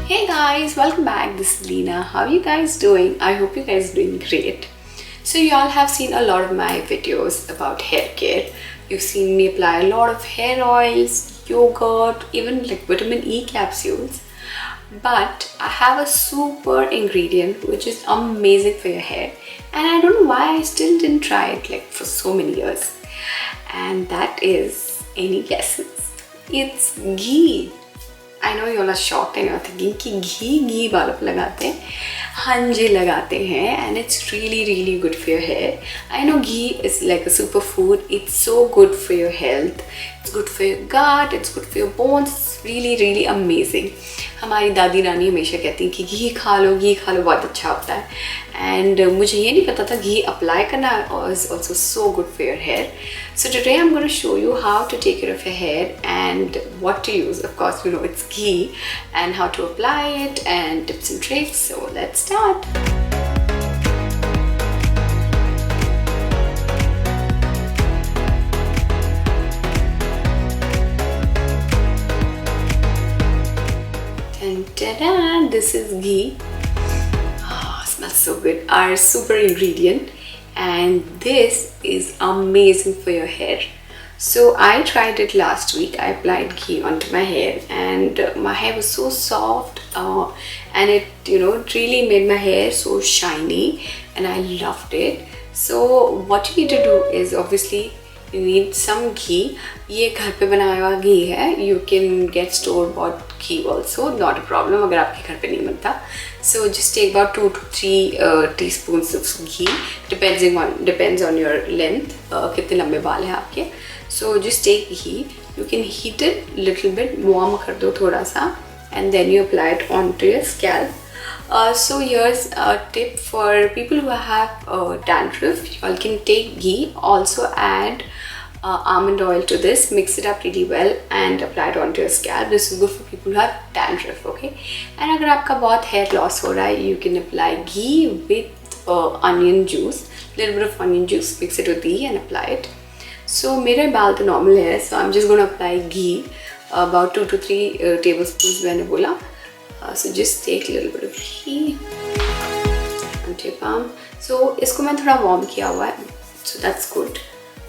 Hey guys, welcome back. This is Leena. How are you guys doing? I hope you guys are doing great. So you all have seen a lot of my videos about hair care. You've seen me apply a lot of hair oils, yogurt, even like vitamin E capsules. But I have a super ingredient which is amazing for your hair, and I don't know why I still didn't try it like for so many years. And that is, any guesses? It's ghee. I know you all are shocked and you are thinking कि घी बालों पर लगाते हैं. हाँ जी, लगाते हैं, and it's really really good for your hair. I know ghee is like a super food. It's so good for your health, it's good for your gut, it's good for your bones. It's really really amazing. हमारी दादी नानी हमेशा कहती हैं कि घी खा लो, बहुत अच्छा होता है. एंड मुझे ये नहीं पता था घी अप्लाई करना is also so good for your hair. So today I'm going to show you how to take care of your hair and what to use. Of course, you know it's ghee, and how to apply it and tips and tricks. So let's start. And ta-da! This is ghee. Oh, smells so good. Our super ingredient. And this is amazing for your hair. So I tried it last week. I applied ghee onto my hair, and my hair was so soft, and it really made my hair so shiny, and I loved it. So what you need to do is obviously you need some ghee. ये घर पे बनाया हुआ घी है. You can get store bought ghee also, not a problem अगर आपके घर पे नहीं बनता. So just take about 2 to 3 teaspoons of ghee, depends on your length. कितने लंबे बाल हैं आपके. So just take ghee. You can heat it little bit, warm कर दो थोड़ा सा, and then you apply it onto your scalp. So here's a tip for people who have dandruff. You all can take ghee, also add almond oil to this, mix it up really well and apply it onto your scalp. This is good for people who have dandruff, okay? And अगर आपका बहुत hair loss हो रहा है, you can apply ghee with onion juice, little bit of onion juice, mix it with ghee and apply it. So मेरे बाल तो normal है, so I'm just going to apply ghee, about 2 to 3 tablespoons मैंने बोला. So just take a little bit of ghee onto your palm. So इसको मैं थोड़ा warm किया हुआ है, so that's good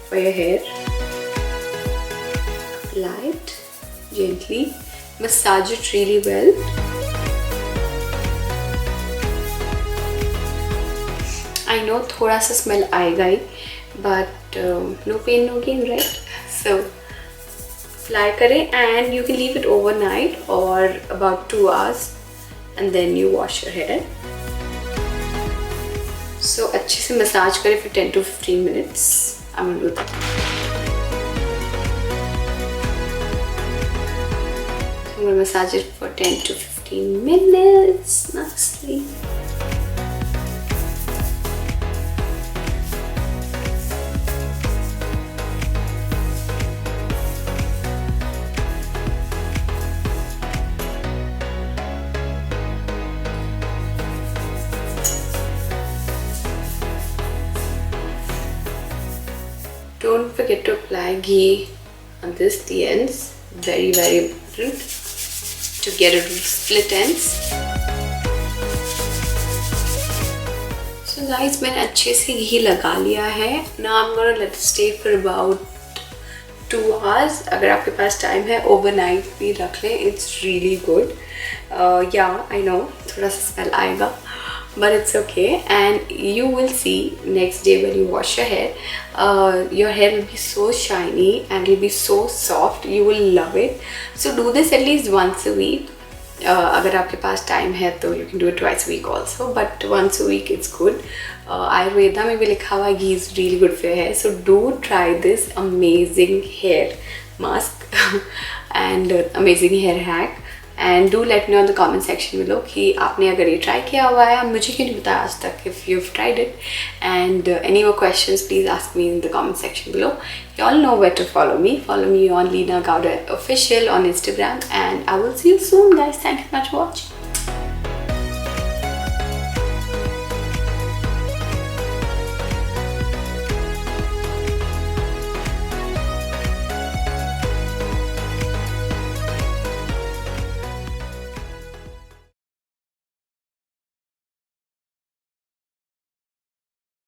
for your hair. Apply it gently, massage it really well. I know थोड़ा सा smell आएगा ही, but no pain no gain, right? So apply करें, and you can leave it overnight or about 2 hours, and then you wash your hair. So अच्छे से massage करें for 10 to 15 minutes. I'm gonna do that. I'm gonna massage it for 10 to 15 minutes nicely. Don't forget to apply ghee on the ends. Very very important to get rid of split ends. So guys, मैंने अच्छे से घी लगा लिया है. Now I'm gonna let it stay for about 2 hours. अगर आपके पास time है, overnight भी रख लें. It's really good. Yeah, I know थोड़ा सा smell आएगा, but it's okay, and you will see next day when you wash your hair, your hair will be so shiny and it will be so soft. You will love it. So do this at least once a week. अगर आपके पास time है तो you can do it twice a week also, but once a week it's good. Ayurveda में भी लिखा हुआ है ghee is really good for your hair. So do try this amazing hair mask and amazing hair hack. And do let me know in the comment section below कि आपने अगर ये try किया हुआ है. मुझे क्यों नहीं बताया आज तक if you've tried it. And any more questions, please ask me in the comment section below. You all know where to follow me. Follow me on Leena Gowda Official on Instagram, and I will see you soon, guys. Thank you so much for watching.